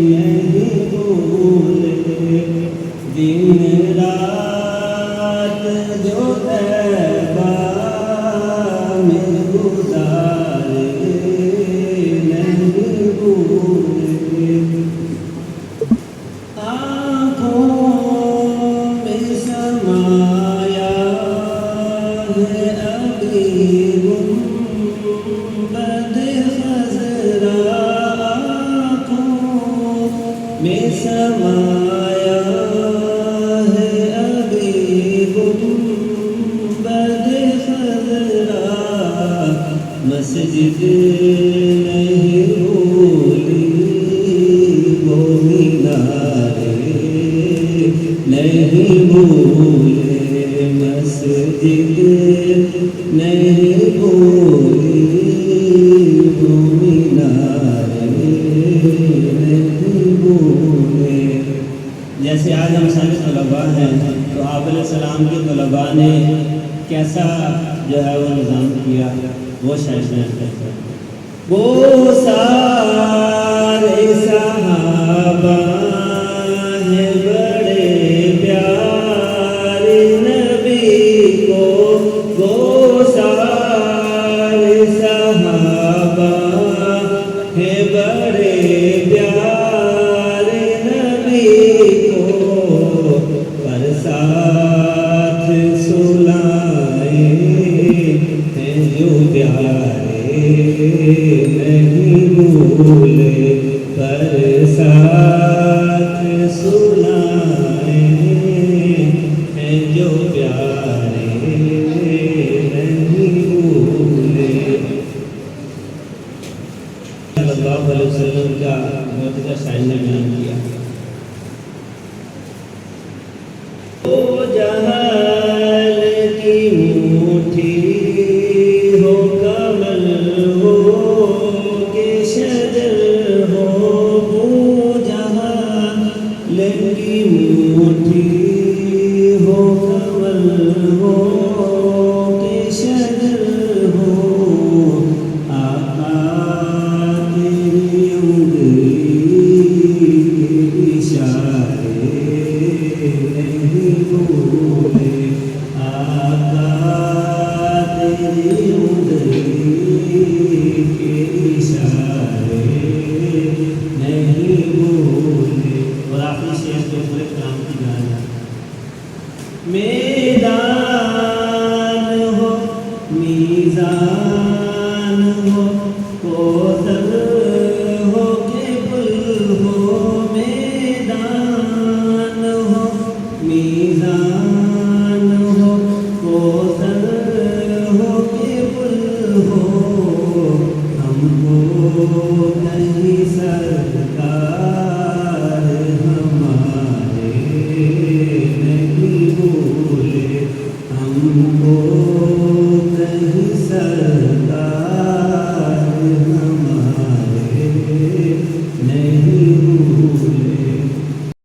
نہیں بھولے، دن رات جو طیبہ میں گزارے نہیں بھولے، آنکھوں میں سمایا ہے ابھی گنبد خضرا، آنکھوں میں سمایا ہے ابھی گنبد خضرا، مسجد نہیں بھولی وہ مینارے نہیں بھولے، مسجد نہیں بھولی وہ مینارے نہیں بھولے۔ جیسے آج ہم سارے طلباء ہیں تو آپ علیہ السلام کے طلباء نے کیسا جو ہے وہ نظام کیا، وہ شاید کرتے ہیں۔ وہ سارے صحابہ ہیں بڑے پیارے نبی کو، وہ سارے صحابہ ہیں بڑے پیارے نبی کو، پر ساتھ سلائے ہیں جو پیارے نہیں بھولے، پر ساتھ سلائے ہیں جو پیارے نہیں بھولے۔ صلی اللہ علیہ وسلم کا معجزہ شاعر نے بیان کیا، وہ جہاں